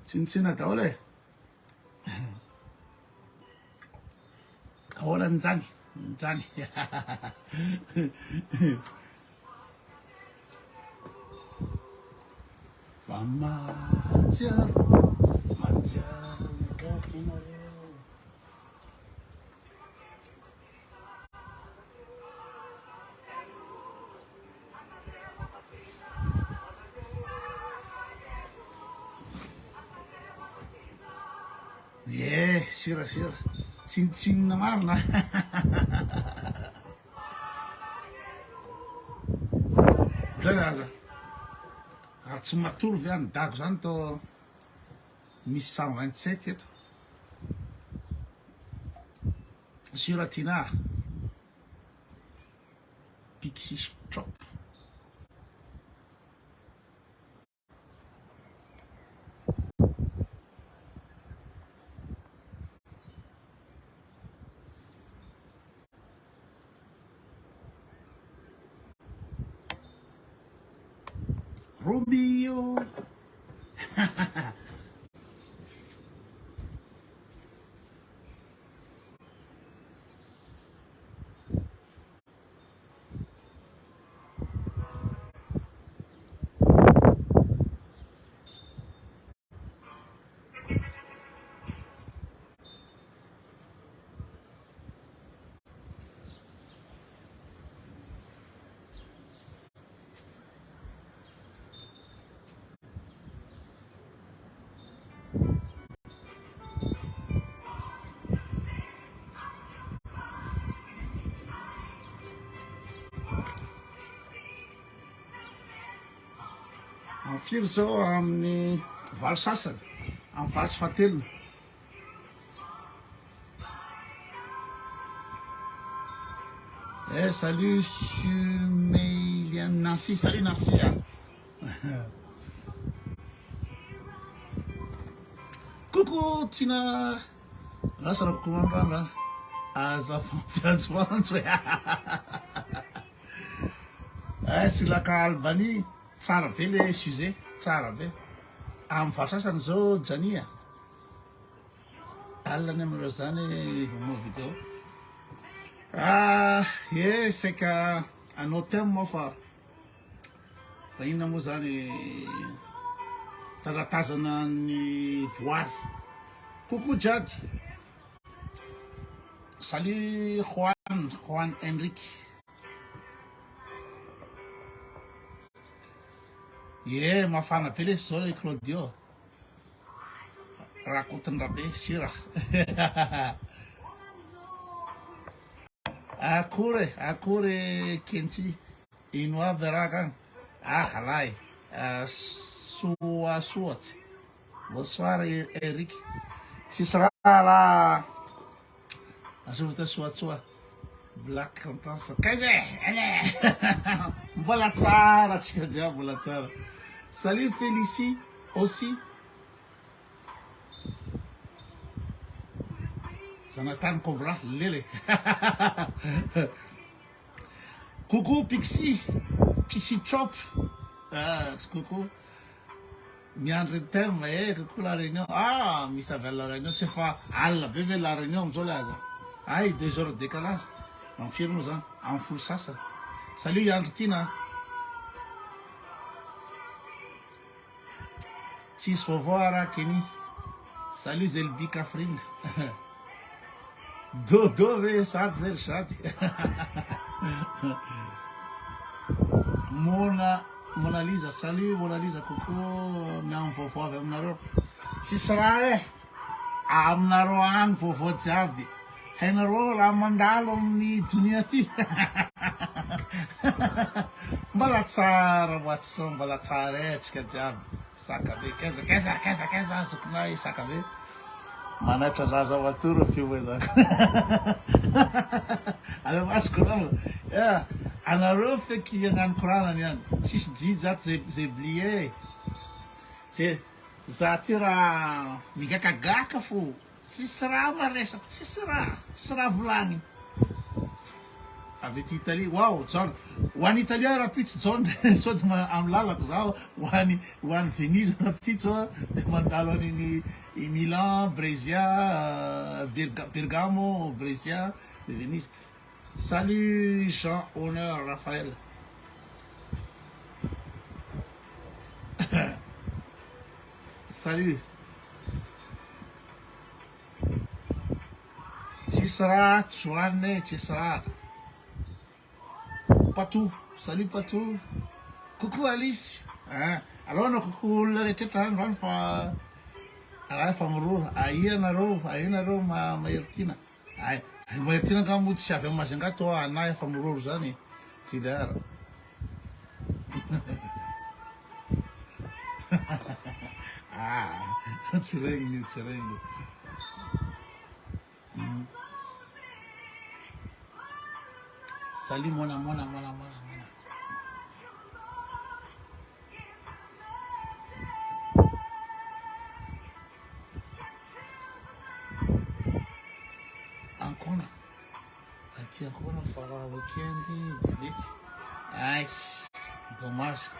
Tsina daholo e. Ahoana njany. Fa matsiaro anareo. Sira. Tsinitsinina marina. Zany aza. Ary tsy matory ve any dago zany to misy 127 eto. Sira tina. Pixis chop. Romeo. Firy zao amin'ny valo sasany amin'ny vasy fahatelony. Salut Sumelian Nancy, salut Nancy. Coucou Tina. Là ça recommande là. Ça fait c'est la Albanie. Tsara be le sujet, tsara be. Amin'ny valosasany zao jania. Alina amin'ireo zany vao vidéo. C'est que anao thème fa inona moa zany taratazana ny voary. Coucou Jad. Salut Juan Enrique. Mafana be le zao le Claudio. Rakotondraha be sira. Akory Kenchi. Ino aby raha kagny. Halay. Soasoatsy. Bonsoir Eric. Tsisy raha asovita soatsoa. Black contents. Mbola tsara tsika jiaby, mbola tsara. Salut Félicie aussi. Zanathan Cobra, Lele. Coucou Pixie Chop. Coucou. Miandry thème, coucou la réunion. Misavelle la réunion, c'est pas alla bébé la réunion, Zolaza. 2 heures de décalage. En firme, en full sasa. Salut Yandrtina. Tis faut voir Kenny. Salut Zelbi Kafrin. Dove sad ver chat. Mona Lisa, salut Mona Lisa, coucou. Miam fofo avec amnaro. Tsisra amnaro an fofo jiaby. Hainareo raha mandalo amin'ny dunia ty. Mbola tsara boatso, mbola tsara tsika jiaby. Saka be keza azokonay saka be. Manaitra zaza watoro fio zaka. Ale masoko rano. Anareo feky hagnano korana niany. Tsisy jidy zato zay blié. C'est za ty raha migakagaka fo. Tsisy raha maresaky, tsisy raha volagny. avy ety Italia. Wow, John. Ho an'ny Italia raha pitsy John. Sao dia amin'ny lalako zaho ho an'ny Venise raha pitsy dia mandalo an'iny Milan, Brescia, Bergamo, Brescia, de Venise. Salut Jean, honneur, Raphaël. Salut. Tisra, Joanne, Tisra. Patou, salut Patou. Coucou Alice. Hein? Alors, on a coucou le tétan, fa. Alors, fa moro. Aïe, naro, ma yertina. Aïe, ma yertina, quand vous savez, ma zingato, anaï, fa moro, zani. Tidar. Ah, tirengo. Salut, mona. Ancora. Aqui ancora farà weekend, bilhete. Ai, Tomás.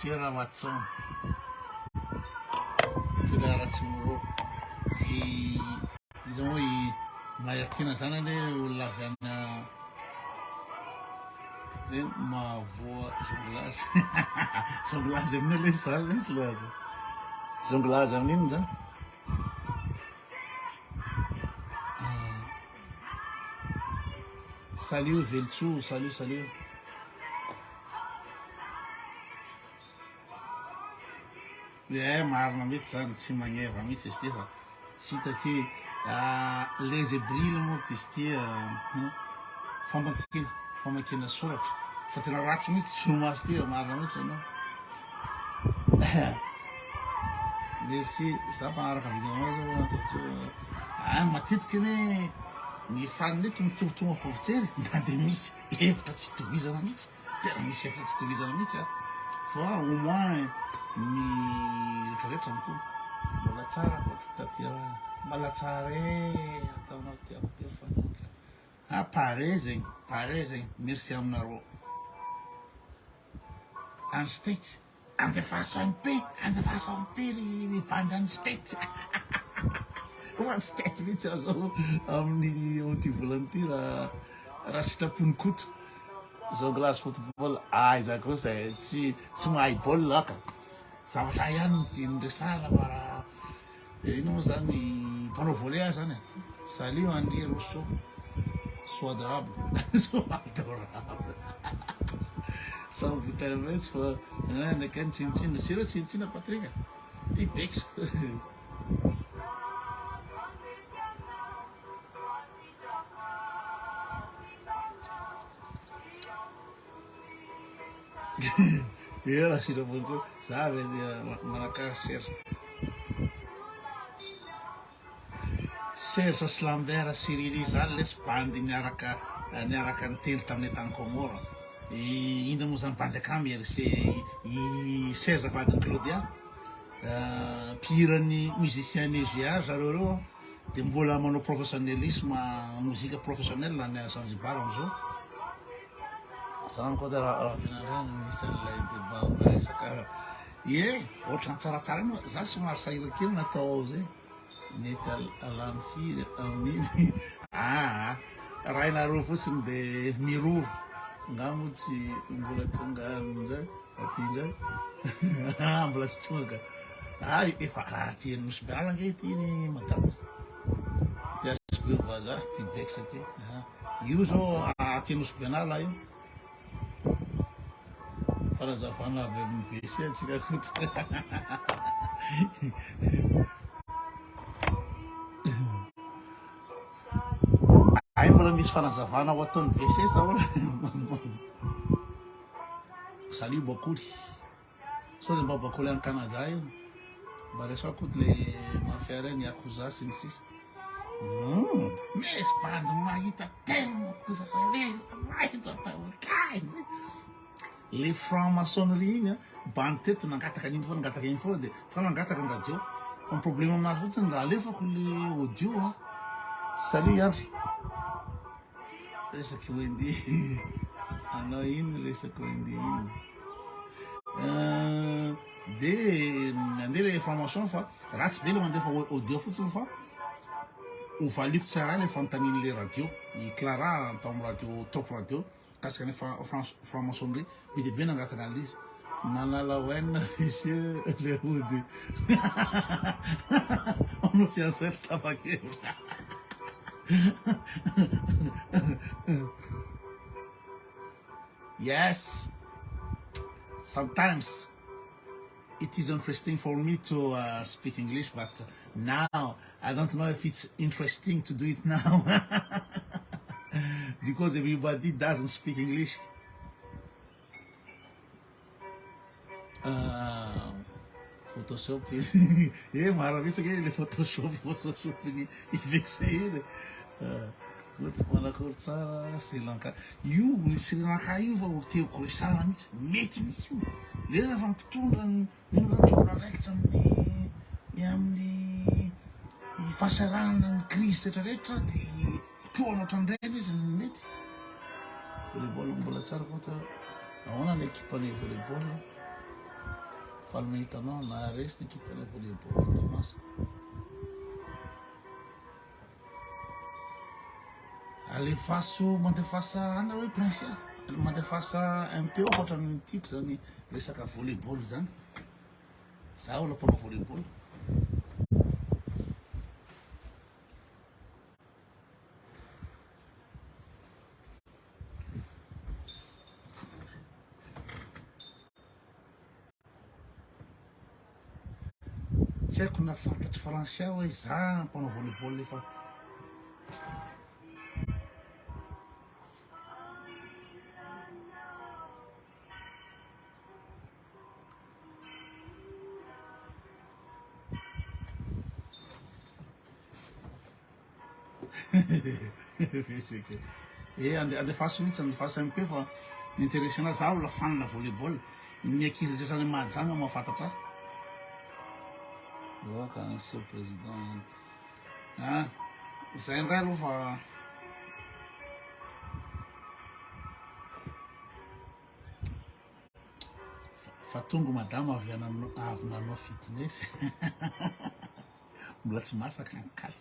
Tira Watson. Tira Ratsumuro. Disons, ma yatina sanade ou la vena. Ma voix, jonglage, j'aime les salles, là. Jonglage, j'aime ça. Salut, Velchou, salut. Marina mihitsy zany tsy magneva mihitsy izy ty fa tsy hita ty les ébrils moa izy ty famakina soratra fa tena ratsy mihitsy somazy ty marina mihitsy anao. Merci za mpanaraka vidéo zao matetiky ne ny farany tomitovitonga fofotsery na dia misy hevitra tsy tovizana mihitsy tena misy hevitra tsy tovizana mihitsy fa au moins ny rehetrarehetra mitombo mbola tsara koa ty tatira mbala tsara ataonao tiako ty fanaka pare zegny merci aminareo any state andefaso ampe ry bandy any state hoany state mihitsy azao amin'ny ty volany ty raha sitrapony koto zao glace football iza koa zay tsy mahay baolina aka zavatra ihany nresahana fa raha ino moa zany mpanao volley azy zany salut André Rousseau so adorable sans vitamine fa nakany tsinitsina sira tsinitsina Patrick ty bex raha sirapony koa za ve manaka Serge Slambert Siriri zany lesy bandy niaraka ny telo tamin'ny tany Comore indra moa zany bandy akamy i Serge vadiny Claudia mpihirany musicien nigéry zareo reo dia mbola manao professionnalisme mozika professionnel any Zanzibar amizao zany koa da raha finandrany misy an'ilay débat miresaka ohatrany tsaratsara iny za somary sahira kely natao ao zay mety alany firy amin'iny raha inareo fotsiny dia miroro ngamo tsy mbola tonga amin'izay aty indray mbola tsy tonga ka efa raha tiany nosy biala nge ty ny madama dia sy be vaza ty bexa ty io zao aty nosy bianala io farazavana avy amin'ny WC atsika koto ay mbola misy fanazavana ao ataon'ny WC zao salut Bakoly sao dia mba Bakoly any Canada io mba resako le mafiare ny akoza sy ny sisa mesy bandy mahita tena akoza mahita kay le franc-maçonnerie igny bandy teto nangataka an'igny foana nangataka igny foana de fa nangataka ny radio fa ny problème aminazy fotsiny raha alefako le audio salut andry resaky wendy anao iny resaky wendy iny de mandeha le franc-maçon fa ratsy be le mandefa audio fotsiny fa ovaliko tsara le fanontanian'le radio i Clara atao amin'ny radio top radio kasika ny franc-maçonnerie be de be nangataka an'izy nanala hoenina monsieur le ody ono fianso tsy tafakevitra yes, sometimes it is interesting for me to speak English, but now I don't know if it's interesting to do it now because everybody doesn't speak English. Photoshop maravilha que ele Photoshop investire manakôry tsara Sri Lanka io ny Sri Lanka io fa teoko resara mihitsy mety mihitsy io le rehefa mpitondra nynatona raikitra amin'ny fahasaranana ny crise rehetrarehetra de troana ohatrandray izy mety volleyball mbola tsara koa ahoana ny équipe-ny volleyball fa ny hitanao na resy ny équipe-ny volleyball Thomas alefaso mandefasa ana hoe prince mandefasa un peu ohatra ny tiako zany resaka volleyball zany za ola mpanao volleyball tsy haiko na fantatry français hoe za mpanao volleyball efa andefaso mihitsy andefaso un peu fa intéressena za ola fanana volleyball ny ankizy rehetra ny mahajanga mahafantatra oaka ancien président zay ndray aloha fa tongo madama avy nanao fitness mbola tsy masaka nkaly